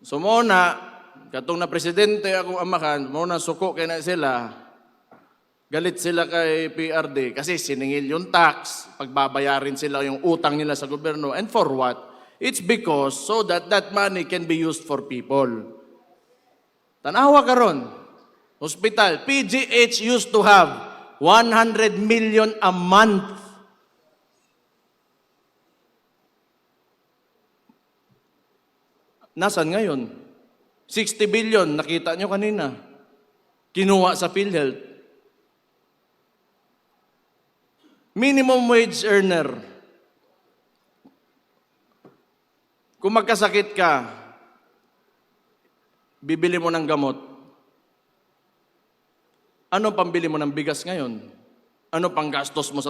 So muna, katong na presidente akong amakan, muna suko kay na sila, galit sila kay PRD kasi siningil yung tax, pagbabayarin sila yung utang nila sa gobyerno. And for what? It's because so that that money can be used for people. Tanawa karon, hospital, PGH used to have 100 million a month. Nasaan ngayon? 60 billion, nakita nyo kanina. Kinuha sa PhilHealth. Minimum wage earner. Kung magkasakit ka, bibili mo ng gamot. Ano pambili mo ng bigas ngayon? Ano pang gastos mo sa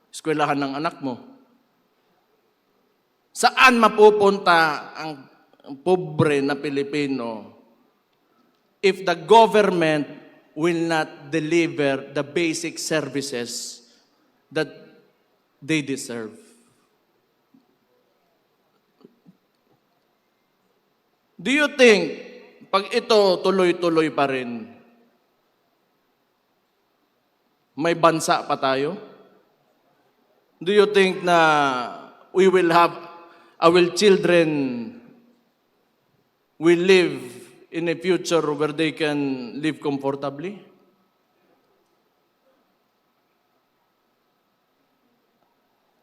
eskwelahan ng anak mo? Saan mapupunta ang pobre na Pilipino if the government will not deliver the basic services that they deserve? Do you think, pag ito tuloy-tuloy pa rin, may bansa pa tayo? Do you think na we will have, our children will live in a future where they can live comfortably?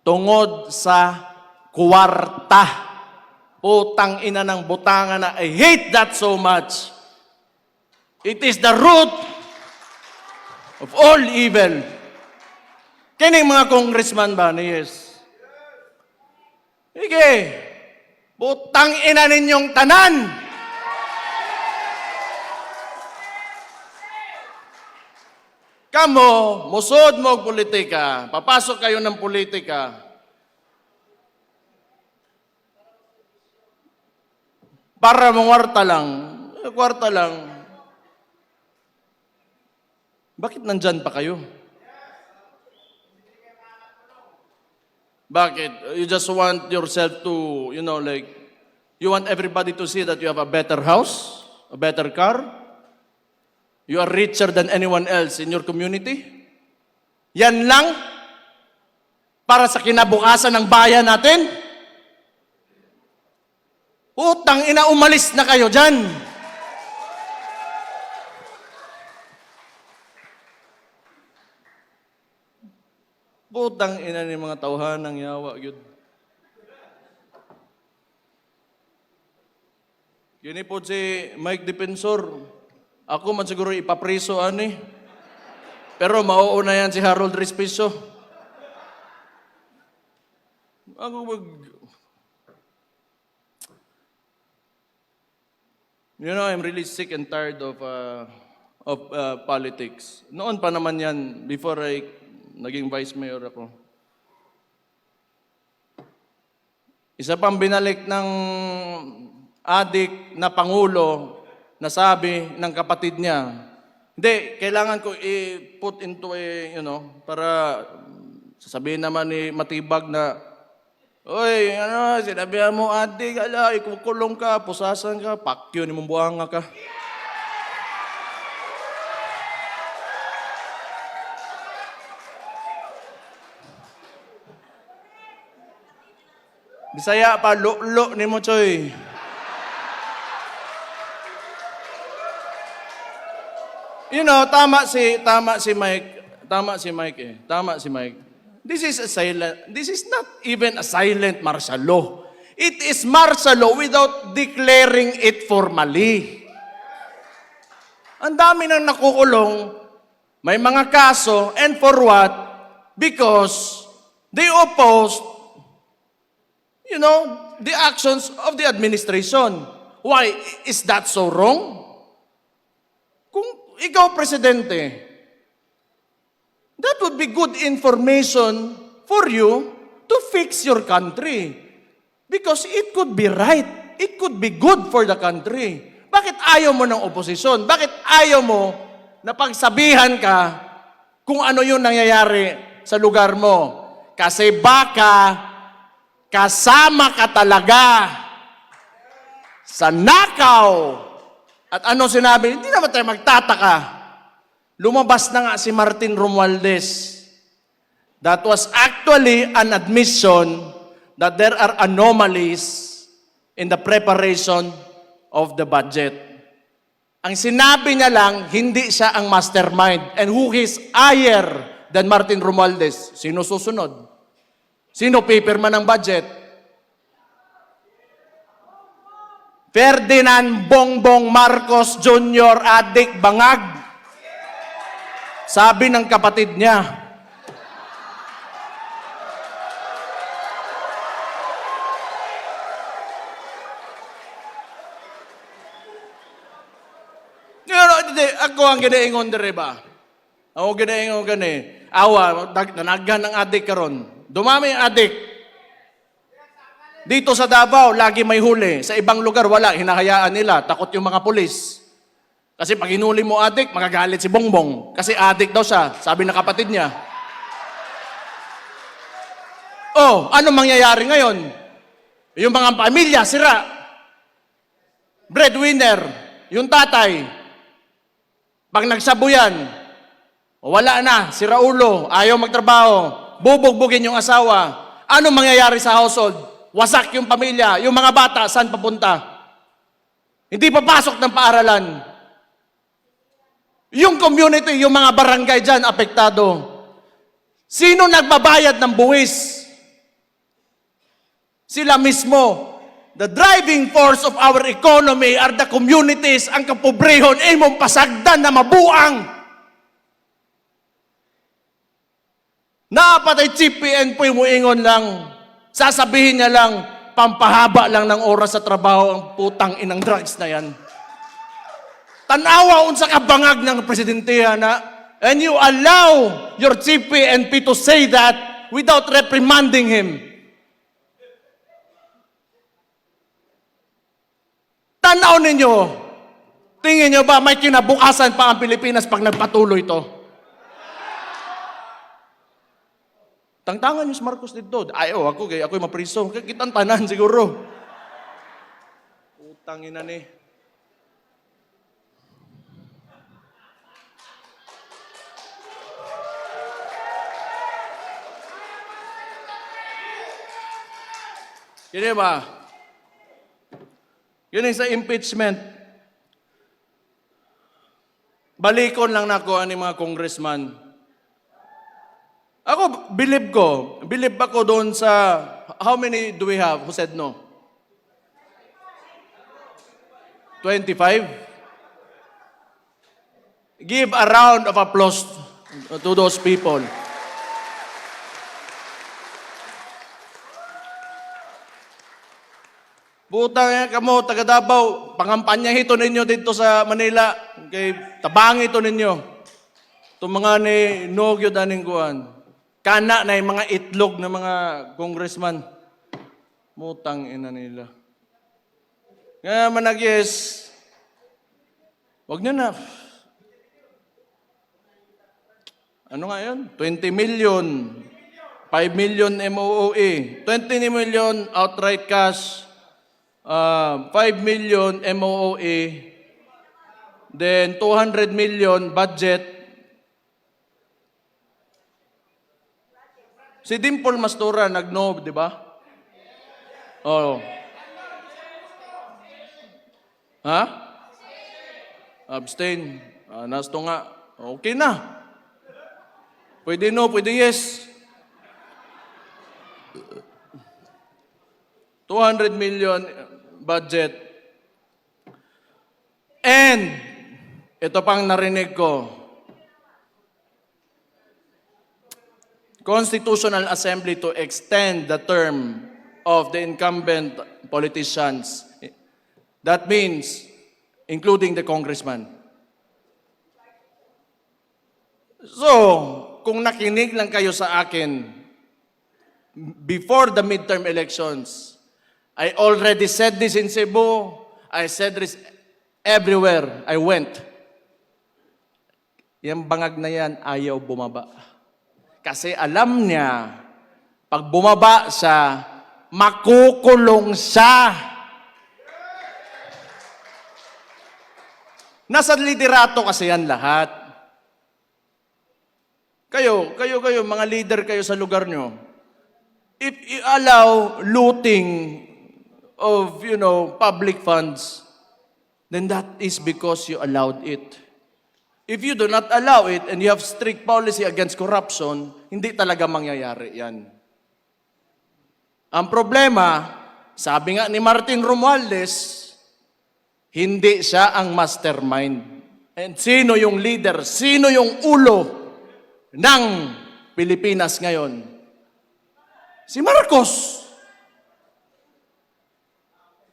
Tungod sa kwarta. Utang ina ng butangan na I hate that so much. It is the root of all evil. Kining mga congressman ba ni yes? Sige, butang ina ninyong tanan. Kamo, musod mo og politika, papasok kayo ng politika, para mangwarta lang, kwarta lang. Bakit nandyan pa kayo? Bakit? You just want yourself to, you know, like, you want everybody to see that you have a better house, a better car, you are richer than anyone else in your community? Yan lang? Para sa kinabukasan ng bayan natin? Utang ina, umalis na kayo dyan. Utang ina ni mga tauhan ng yawa, yun. Yun po si Mike Defensor. Ako man siguro ipapriso, ani. Pero mauuna yan si Harold Respicio. Ako You know, I'm really sick and tired of politics. Noon pa naman yan, before I naging vice mayor ako. Isa pang binalik ng adik na pangulo na sabi ng kapatid niya, hindi, kailangan ko i-put into para sasabihin naman ni Matibag na, oy, sinabihan mo, adik, ikukulong ka, pusasan ka, pakyo ni mong buhanga ka. Bisaya pa, lo ni mo, choy. You know, tama si Mike. This is not even a silent martial law. It is martial law without declaring it formally. Ang dami nang nakukulong, may mga kaso, and for what? Because they opposed, the actions of the administration. Why? Is that so wrong? Kung ikaw, Presidente, that would be good information for you to fix your country. Because it could be right. It could be good for the country. Bakit ayaw mo ng oposisyon? Bakit ayaw mo na pagsabihan ka kung ano yung nangyayari sa lugar mo? Kasi baka kasama ka talaga sa nakaw. At ano sinabi? Hindi naman tayo magtataka. Lumabas na nga si Martin Romualdez. That was actually an admission that there are anomalies in the preparation of the budget. Ang sinabi niya lang, hindi siya ang mastermind. And who is higher than Martin Romualdez? Sino susunod? Sino pipirma ng budget? Ferdinand Bongbong Marcos Jr. Adik Bangag. Sabi ng kapatid niya, ako ang ginaingon dere ba? Ako ginaingon gani. Awa, nanaghan ng adik karon. Dumami ang adik. Dito sa Davao, lagi may huli. Sa ibang lugar, wala. Hinahayaan nila. Takot yung mga pulis. Kasi pag hinuli mo adik, magagalit si Bongbong. Kasi adik daw siya, sabi ng kapatid niya. Oh, ano mangyayari ngayon? Yung mga pamilya, sira. Breadwinner, yung tatay. Pag nagsabuyan, wala na, sira ulo, ayaw magtrabaho, bubugbugin yung asawa. Ano mangyayari sa household? Wasak yung pamilya, yung mga bata, saan papunta? Hindi papasok ng paaralan. Yung community, yung mga barangay dyan, apektado. Sino nagbabayad ng buwis? Sila mismo. The driving force of our economy are the communities. Ang kapobrehon, mong pasagdan na mabuang. Napatay Chief PNP mo ingon lang. Sasabihin niya lang, pampahaba lang ng oras sa trabaho ang putang inang drugs na yan. Tanawa unsa ka bangag ng presidentiya na, and you allow your Chief PNP to say that without reprimanding him. Tanaw ninyo, tingin nyo ba may kinabukasan pa ang Pilipinas pag nagpatuloy ito? Tangtangan yung si Marcos dito. Ayaw ako, ako'y mapriso. Kitang tanan siguro. Utang ina ni. Kini ba? Yun yung sa impeachment. Balikon lang na ako ani mga congressman. Ako, believe ako doon sa, how many do we have who said no? 25? Give a round of applause to those people. Butang yan kamo, taga Davao, pangampanya hito ninyo dito sa Manila. Okay, tabang ito ninyo. Itong mga ni Nogyo daning kuhan. Kana na yung mga itlog ng mga congressman. Mutang ina nila. Nga manag-yes. Huwag nyo na. Ano nga yun? 20 million. 5 million MOOE. 20 million outright cash. 5 million MOOE, then 200 million budget. Si Dimple Mastura nag-no, di ba? Oh. Ha? Abstain. Nasto nga. Okay na. Pwede no, pwede yes. 200 million budget. And, ito pang narinig ko, Constitutional Assembly to extend the term of the incumbent politicians. That means, including the congressman. So, kung nakinig lang kayo sa akin, before the midterm elections, I already said this in Cebu. I said this everywhere I went. Yung bangag na yan, ayaw bumaba. Kasi alam niya, pag bumaba siya, makukulong siya. Nasa liderato kasi yan lahat. Kayo, mga leader kayo sa lugar nyo. If you allow looting of, public funds, then that is because you allowed it. If you do not allow it and you have strict policy against corruption, hindi talaga mangyayari yan. Ang problema, sabi nga ni Martin Romualdez, hindi siya ang mastermind. And sino yung leader? Sino yung ulo ng Pilipinas ngayon? Si Marcos.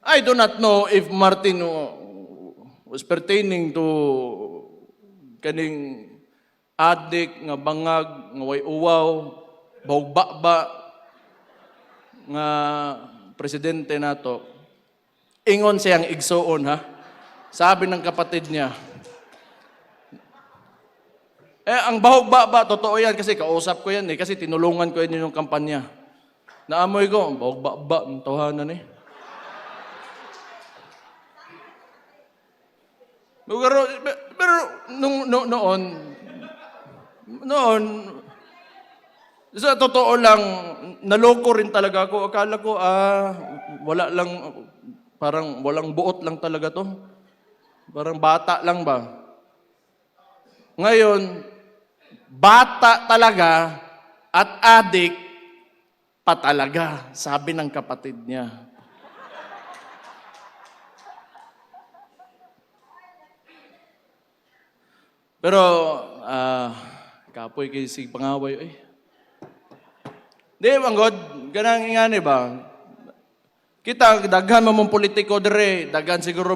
I do not know if Martin was pertaining to kaning adik, nga bangag, nga way uwaw, bawgbakba, nga presidente nato. Ingon siyang igsuon, ha? Sabi ng kapatid niya. Ang bahog-baba, totoo yan kasi kausap ko yan kasi tinulungan ko yan yung kampanya. Naamoy ko, bahog-baba, ang tawanan Pero noon, sa totoo lang, naloko rin talaga ako. Akala ko, wala lang, parang walang buot lang talaga to. Parang bata lang ba? Ngayon, bata talaga at adik pa talaga, sabi ng kapatid niya. Pero, kapoy kayo si pangaway, Di, manggod, ganang ingani ba? Kita, daghan mamong politiko dire, daghan siguro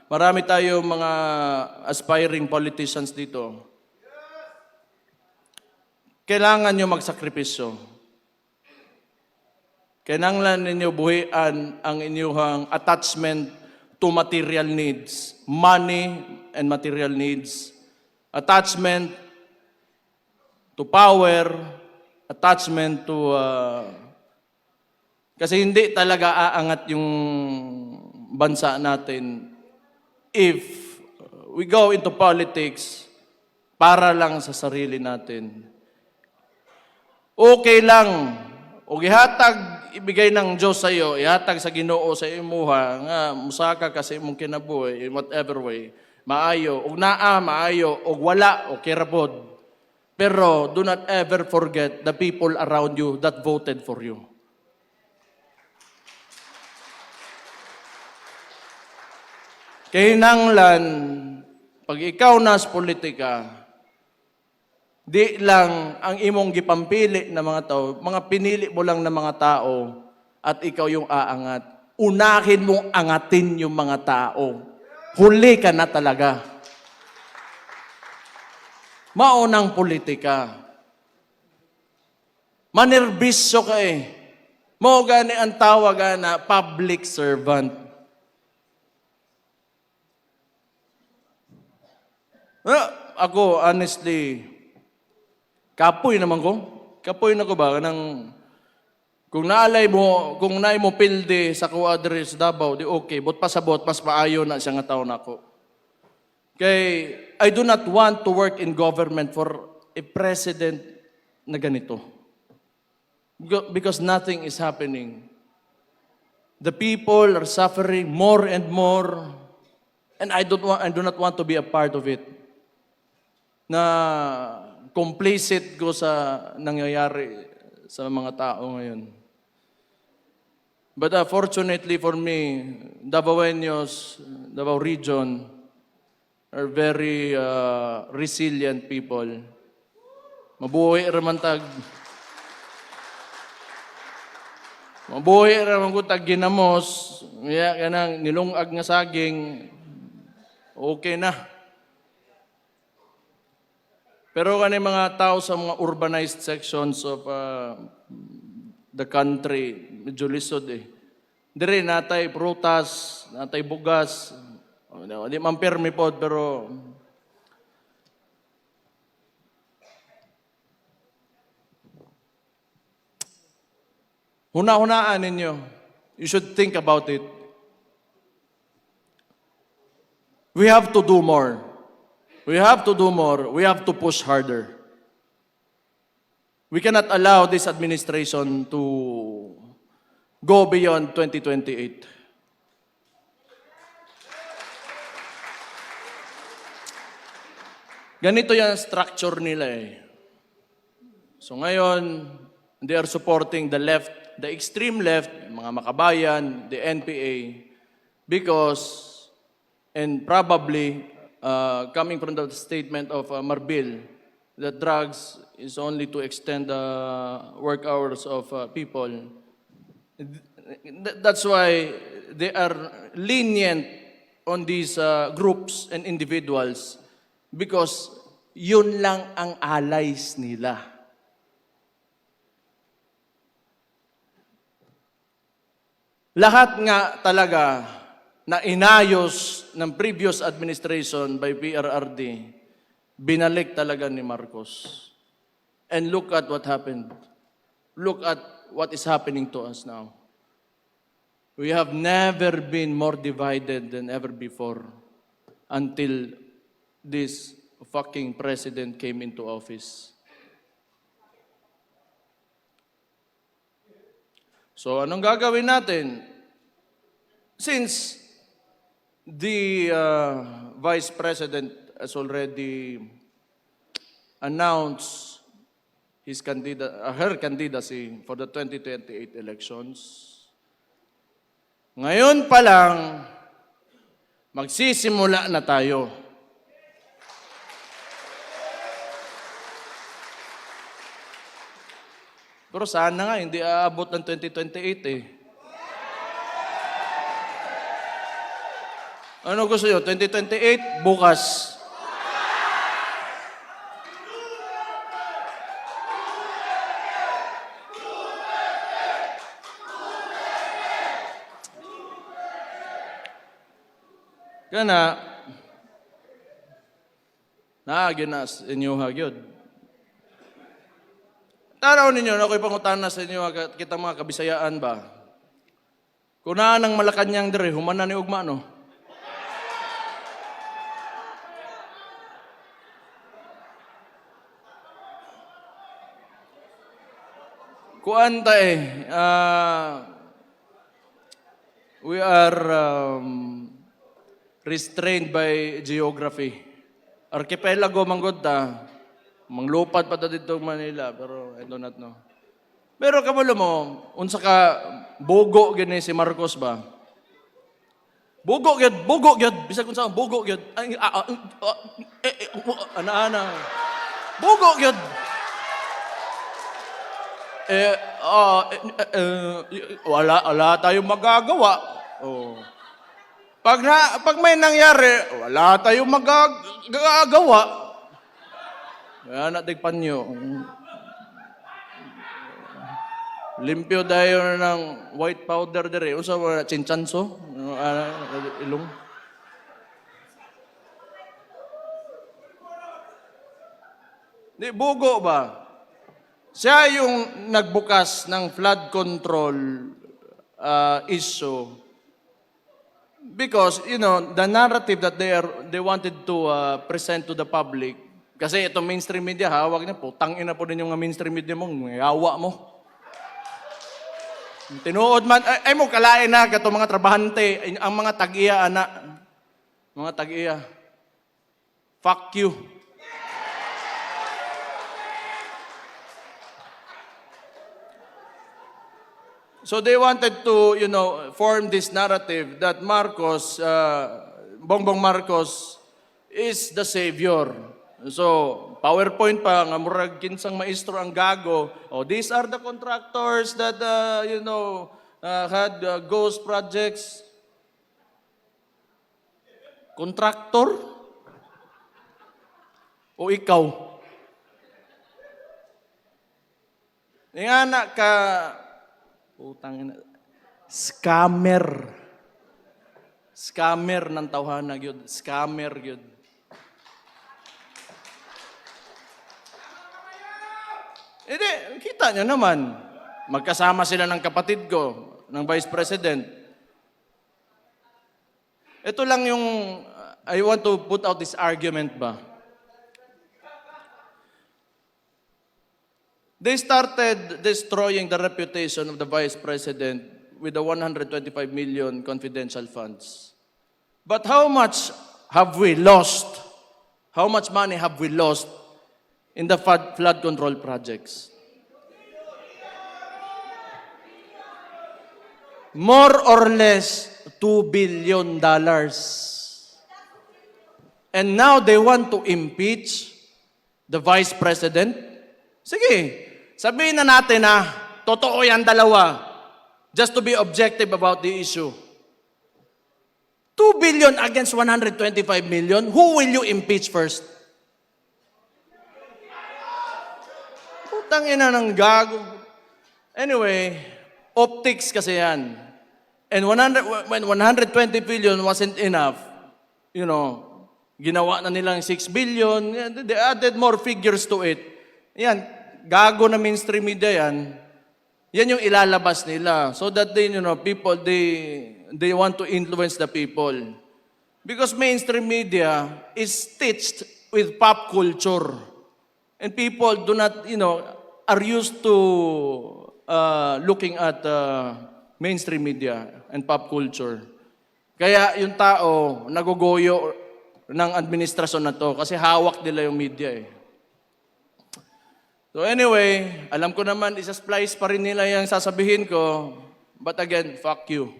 marami tayo mga aspiring politicians dito. Kailangan nyo magsakripisyo. Kailangan ninyo buhian ang inyong attachment to material needs, money and material needs, attachment to power, attachment to kasi hindi talaga aangat yung bansa natin if we go into politics para lang sa sarili natin. Okay lang, o gihatag ibigay ng Diyos sa iyo, ihatag sa Ginoo sa imuha nga musaka kasi imong kinabuhi in whatever way, maayo, og naa maayo, og wala okay ra pod. Pero do not ever forget the people around you that voted for you. Kinahanglan, pag ikaw nas politika, di lang ang imong gipampili na mga tao, mga pinili mo lang na mga tao at ikaw yung aangat. Unahin mong angatin yung mga tao. Huli ka na talaga. Maunang politika. Manerbisyo ka Mao gani ang tawag na public servant. Ako, honestly, kapoy naman ko. Kapoy na ko ba? Kung naay mo pilde sa kuadre sa Davao, di okay. But pasabot, mas maayo na siya nga taon ako. Kay, I do not want to work in government for a president na ganito. Because nothing is happening. The people are suffering more and more. And I do not want to be a part of it. Na complicit ko sa nangyayari sa mga tao ngayon. But fortunately for me, Davaoenos, Davao region, are very resilient people. Mabuhay ramantag. Mabuhay ramantag ginamos. Kanang nilungag nga saging, okay na. Pero kani mga tao sa mga urbanized sections of the country, medyo lisod Dire natay prutas, natay bugas. Di man permi pod pero huna-hunaan ninyo. You should think about it. We have to do more. We have to do more. We have to push harder. We cannot allow this administration to go beyond 2028. Ganito yung structure nila eh. So ngayon, they are supporting the left, the extreme left, mga makabayan, the NPA, because, and probably, coming from the statement of Marbil, that drugs is only to extend the work hours of people. That's why they are lenient on these groups and individuals because yun lang ang allies nila. Lahat nga talaga na inayos ng previous administration by PRRD, binalik talaga ni Marcos. And look at what happened. Look at what is happening to us now. We have never been more divided than ever before until this fucking president came into office. So anong gagawin natin? Since the Vice President has already announced her candidacy for the 2028 elections, ngayon pa lang, magsisimula na tayo. Pero sana nga, hindi aabot ng 2028 eh. Ano gusto nyo? 2028? Bukas. Kana, ginas inyo hagyod. Taraw ninyo, ako'y pangutana sa inyo, kita mga Kabisayaan ba? Kung ng Malacanang dire, humana ni ugma, no? Kuanta we are restrained by geography. Archipelago manggod ta. Manglupad pa ta dito Manila, pero I do not know. Pero kabalo mo, unsa ka bugo gini si Marcos ba? Bugo gyud, bisag unsa bugo gyud. Ana. Bugo gyud. Wala tayong magagawa. Oh. Pag may nangyari, wala tayong magagawa. Kaya natigpan nyo. Limpyo tayo ng white powder dire. Unsa wala chinchanso? Ilong. Di bugo ba? Siya yung nagbukas ng flood control issue because, the narrative that they wanted to present to the public, kasi itong mainstream media, hawag niya po, tangin na po din yung mainstream media mo, yawa mo. Tinuod man, ay mo, kalain na, kato mga trabahante, ang mga tag-iya, anak, mga tag-iya, fuck you. So they wanted to, form this narrative that Marcos, Bongbong Marcos, is the savior. So, PowerPoint pa, nga murag kinsang maestro ang gago. Oh, these are the contractors that, had ghost projects. Contractor? O ikaw? Nga na ka, utang ina. Scammer. Scammer ng tawhana gyud. Scammer gyud. Hindi, kita nyo naman. Magkasama sila ng kapatid ko, ng Vice President. Ito lang yung I want to put out this argument ba. They started destroying the reputation of the Vice President with the 125 million confidential funds. But how much have we lost? How much money have we lost in the flood control projects? More or less $2 billion. And now they want to impeach the Vice President? Sige, sabihin na natin na totoo yan dalawa. Just to be objective about the issue. 2 billion against 125 million, who will you impeach first? Putang ina ng gago. Anyway, optics kasi yan. And when 120 billion wasn't enough, you know, ginawa na nilang 6 billion, they added more figures to it. Yan, gago na mainstream media yan. Yan yung ilalabas nila so that they, you know, people, they want to influence the people. Because mainstream media is stitched with pop culture. And people do not, you know, are used to looking at mainstream media and pop culture. Kaya yung tao, nagugoyo ng administrasyon na to kasi hawak nila yung media eh. So anyway, alam ko naman, isa-splice pa rin nila yung sasabihin ko. But again, fuck you.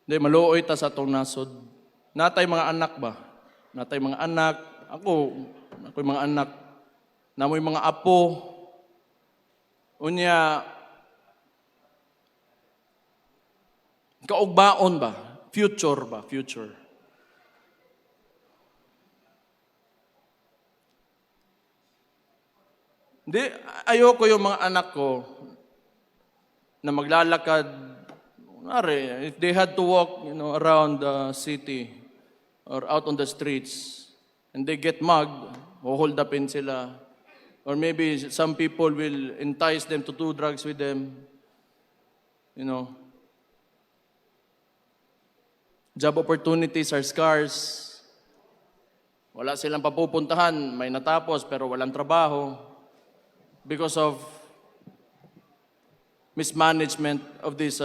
Hindi, maluoy ta sa itong nasod. Natay mga anak ba? Natay mga anak. Ako'y mga anak. Namoy mga apo. Unya, kaugbaon ba? Future ba? Future. Hindi, ayoko yung mga anak ko na maglalakad. If they had to walk, you know, around the city or out on the streets and they get mugged, hold upin sila. Or maybe some people will entice them to do drugs with them. You know. Job opportunities are scarce. Wala silang papupuntahan, may natapos pero walang trabaho because of mismanagement of this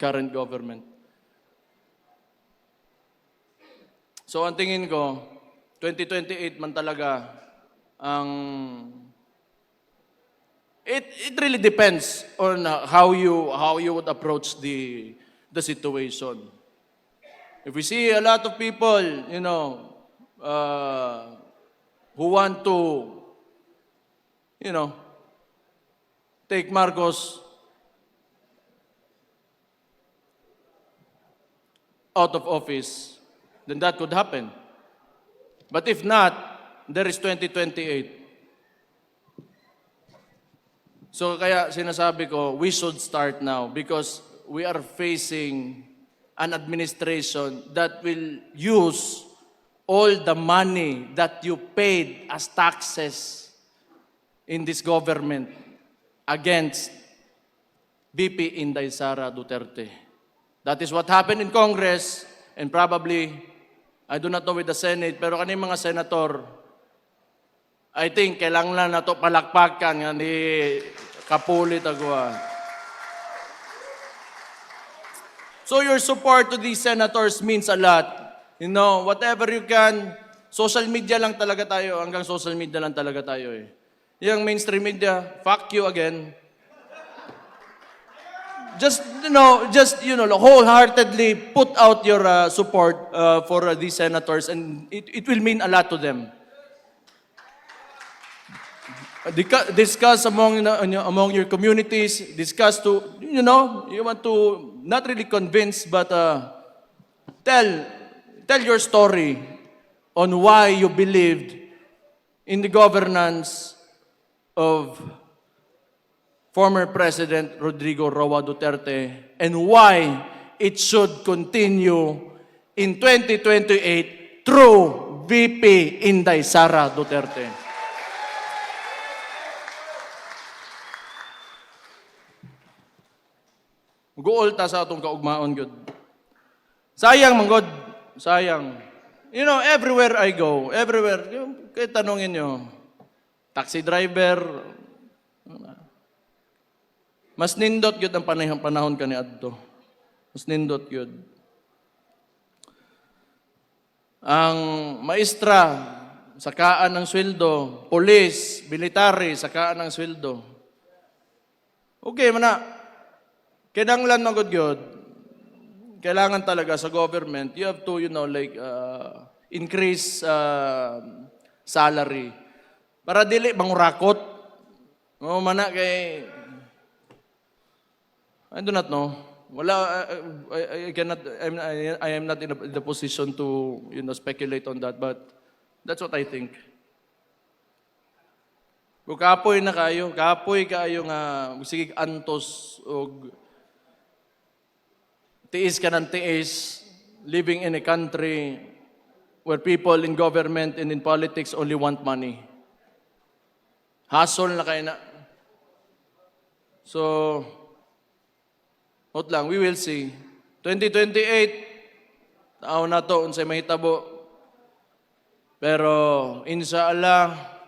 current government. So ang tingin ko, 2028 man talaga ang it really depends on how you would approach the situation. If we see a lot of people, you know, who want to, you know, take Marcos out of office, then that could happen. But if not, there is 2028. So kaya sinasabi ko, we should start now because we are facing an administration that will use all the money that you paid as taxes in this government against VP Inday Sara Duterte. That is what happened in Congress and probably, I do not know with the Senate, pero kaning mga senator, I think kailangan na to palakpakan nga ni Kapulit Agua. So your support to these senators means a lot. You know, whatever you can, social media lang talaga tayo, hanggang social media lang talaga tayo eh. Yung mainstream media, fuck you again. Just wholeheartedly put out your support for these senators and it will mean a lot to them. Discuss among your communities, discuss to, you know, you want to not really convince but tell your story on why you believed in the governance of former President Rodrigo Roa Duterte and why it should continue in 2028 through VP Inday Sara Duterte. Guol ta sa atong kaugmaon, good. Sayang, manggod. Sayang. You know, everywhere I go, everywhere, kahit tanongin nyo, taxi driver, mas nindot yun ang panahon ka ni Adto. Mas nindot yun. Ang maestra, sakaan ng sweldo. Police, military, sakaan ng sweldo. Okay, mana. Kinanglan ng good. Kailangan talaga sa government, you have to, increase salary. Para dili mangurakot. No, mana kay I do not know. Wala, I cannot, I am not in the position to, speculate on that, but that's what I think. Kung kapoy kayo nga, sige antos, o tiis ka ng tiis, living in a country where people in government and in politics only want money. Hustle na kayo na. So, not lang, we will see. 2028, tao na to, unsay mahitabo. Pero, inshallah,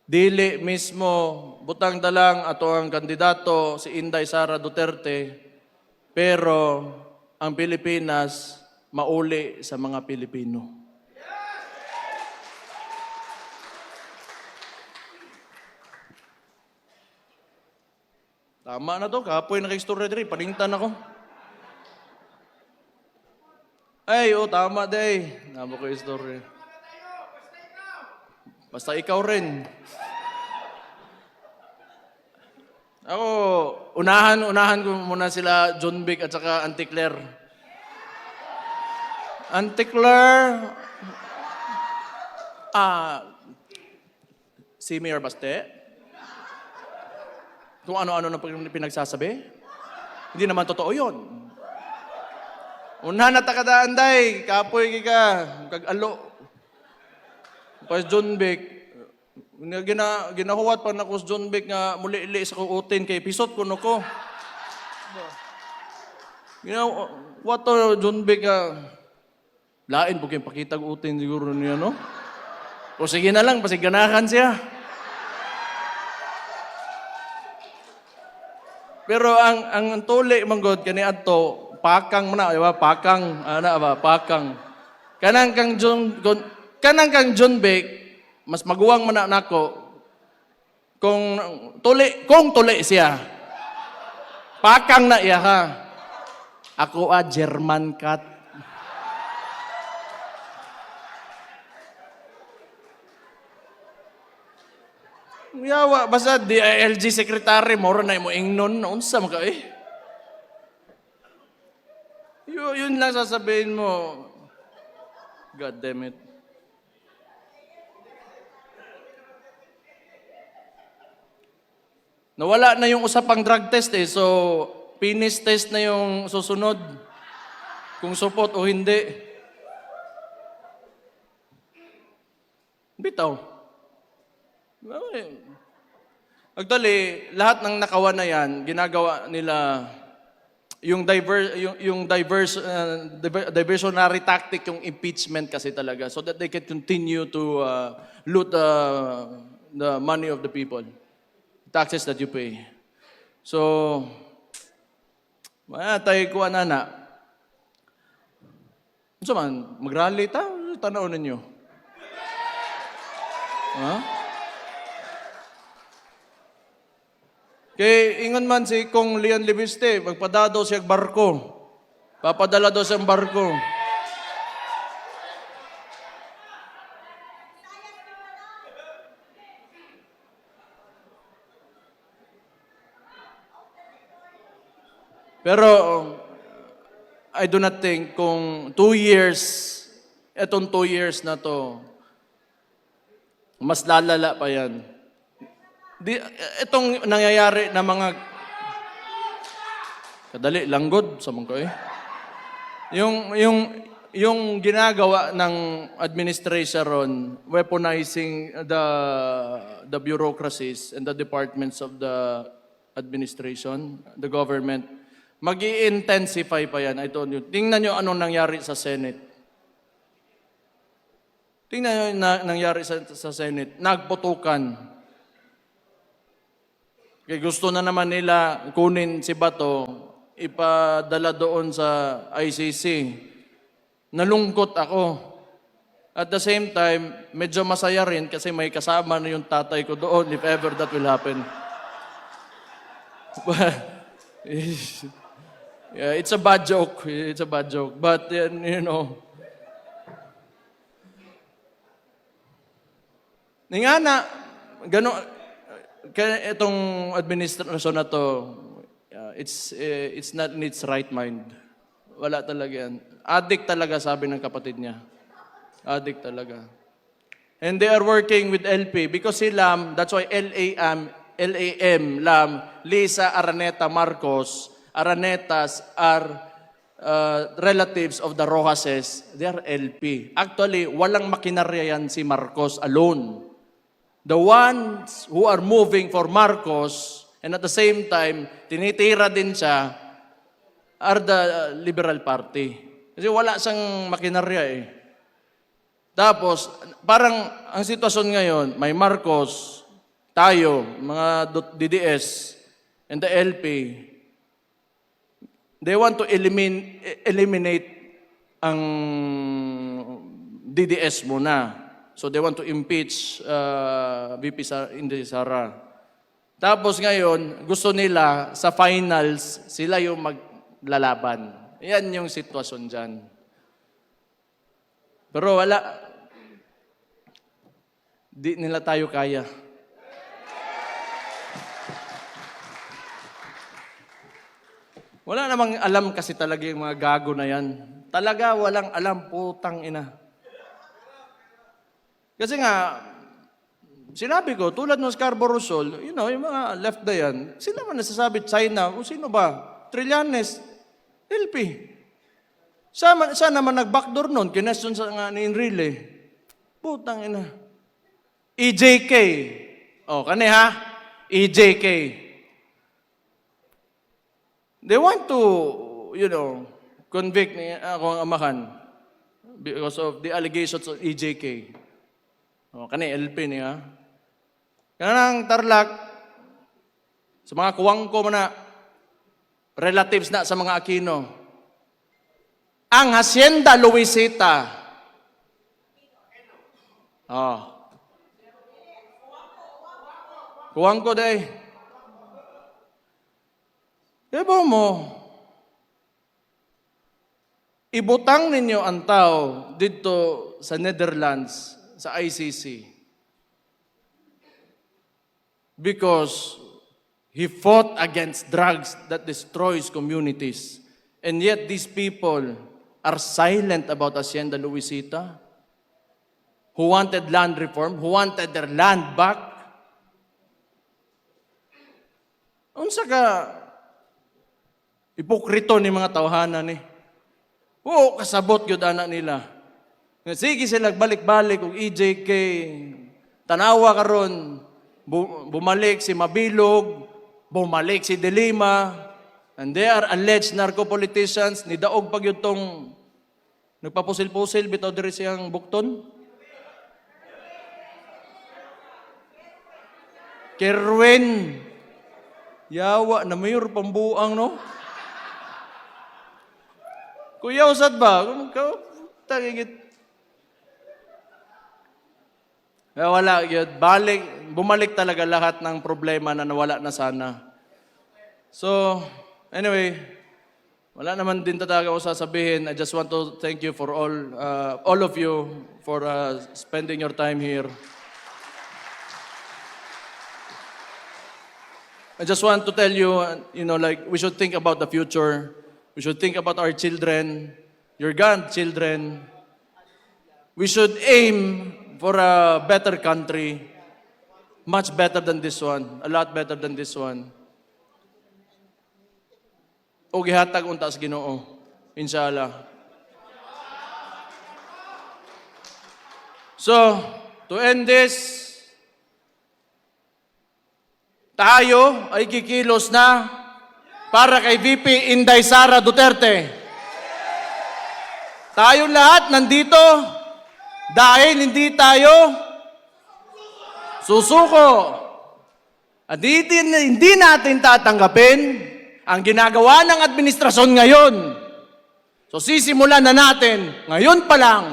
dili mismo butang dalang ato ang kandidato si Inday Sara Duterte, pero ang Pilipinas mauli sa mga Pilipino. Tama na to, kapoy na kay story diri, paningtan ako. Ay, tama day. Namo ko yung story. Basta ikaw rin. Ako, unahan ko muna sila John Vic at saka Auntie Claire. Auntie Claire, si Mayor Baste, kung ano-ano na pinagsasabi, hindi naman totoo yun. Unahan na takadaan day, kapoy ka, kag-alo. Pas John Vic, ginahuwat pa na ko John Vic nga muli-ili sa kuutin kay pisot ko no ko. What to John Vic lain po kayong pakitag utin siguro niya, no? O sige na lang, pasiganahan siya. Pero ang tuli manggod kani adto, pakang man na, pakang, pakang. Kanang kang John Vic, mas maguwang man na nako kung tuli siya. Pakang na iya ha. Ako German cat. Yawa, basta DILG secretary, moro na mo ingnon, unsa man ka eh. Yun lang sasabihin mo. God damn it. Nawala na yung usapang drug test eh, so penis test na yung susunod. Kung supot o hindi. Bitaw. Actually, lahat ng nakawan na yan, ginagawa nila yung diversionary tactic, yung impeachment kasi talaga, so that they can continue to loot the money of the people. Taxes that you pay. So, tayo kuha na. So man, mag-rally ta? Tanaw ninyo. Ha? Kay ingon man si Kong Leon Libiste, magpadado siya barko. Papadala daw siyang barko. Pero I do not think kung 2 years, etong 2 years na to, mas lalala pa yan. Itong nangyayari na mga kadali, langgod, sa mga ko eh. Yung yung ginagawa ng administration, weaponizing the bureaucracies and the departments of the administration, the government, mag-i-intensify pa yan. I told you. Tingnan nyo anong nangyari sa Senate. Tingnan nyo yung nangyari sa Senate. Nagputukan. Kaya gusto na naman nila kunin si Bato, ipadala doon sa ICC. Nalungkot ako. At the same time, medyo masaya rin kasi may kasama na yung tatay ko doon if ever that will happen. Yeah, it's a bad joke. It's a bad joke. But, you know, nga na, gano'n, kaya itong administrasyon na to, it's not in its right mind. Wala talaga yan. Addict talaga, sabi ng kapatid niya. Addict talaga. And they are working with LP because si Lam, that's why LAM, Lam, Lisa Araneta Marcos, Aranetas are relatives of the Rojases. They are LP. Actually, walang makinarya yan si Marcos alone. The ones who are moving for Marcos and at the same time, tinitira din siya, are the Liberal Party. Kasi wala siyang makinarya eh. Tapos, parang ang sitwasyon ngayon, may Marcos, tayo, mga DDS, and the LP, they want to eliminate ang DDS muna. So they want to impeach VP Inday Sara. Tapos ngayon, gusto nila sa finals, sila yung maglalaban. Yan yung sitwasyon dyan. Pero wala. Di nila tayo kaya. Wala namang alam kasi talaga yung mga gago na yan. Talaga walang alam, putang ina. Kasi nga, sinabi ko, tulad ng Scarborough Shoal, you know, yung mga left na yan, sila man nasasabi, China, o sino ba? Trillanes, LP. Saan naman nag-backdoor nun? Kinesyon sa nga ni Enrile. Putang ina. EJK. O, kani ha? EJK. They want to, you know, convict ni ako ang amahan because of the allegations of EJK. O, kani LP niya. Kanang Tarlac, sa mga kuwang ko na relatives na sa mga Aquino. Ang Hacienda Luisita. Oh. Kuwang ko day. Diba mo, ibutang ninyo ang tao dito sa Netherlands, sa ICC. Because he fought against drugs that destroys communities. And yet these people are silent about Hacienda Luisita, who wanted land reform, who wanted their land back. Unsa ka ipokrito ni mga tawhanan ni. Oo, kasabot yun anak nila. Sige sila balik-balik kung EJK, tanawa karon, bumalik si Mabilog, bumalik si De Lima, and they are alleged narco-politicians, ni daog pag yun tong nagpapusil-pusil, bitaw diri siyang bukton. Kerwin, yawa na mayor pambuang, no? Kuya, usad ba? Tagigit. Wala, yun. Bumalik talaga lahat ng problema na nawala na sana. So, anyway, wala naman din talaga ako sasabihin. I just want to thank you for all of you for spending your time here. I just want to tell you, you know, like, we should think about the future. We should think about our children, your grandchildren. We should aim for a better country, much better than this one, a lot better than this one. O gihatag unta sa Ginoo, inshallah. So, to end this, tayo ay kikilos na para kay VP Inday Sara Duterte. Tayo lahat nandito dahil hindi tayo susuko. At hindi natin tatanggapin ang ginagawa ng administrasyon ngayon. So sisimulan na natin ngayon pa lang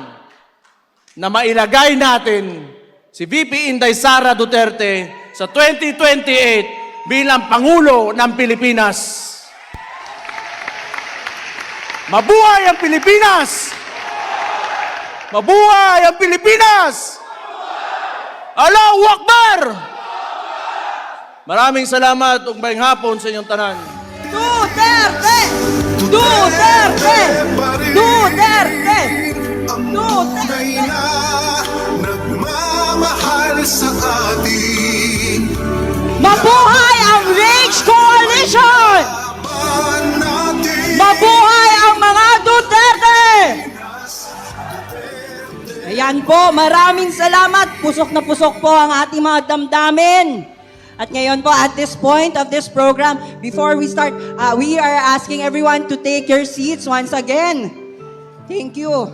na mailagay natin si VP Inday Sara Duterte sa 2028 bilang Pangulo ng Pilipinas. Mabuhay ang Pilipinas! Mabuhay ang Pilipinas! Allahu Akbar! Maraming salamat ug maayong hapon sa inyong tanan. Duterte! Duterte! Duterte! Duterte! Nagmamahal sa atin. Mabuhay ang Rage Coalition! Mabuhay ang mga Duterte! Ayan po, maraming salamat. Pusok na pusok po ang ating mga damdamin. At ngayon po, at this point of this program, before we start, we are asking everyone to take your seats once again. Thank you.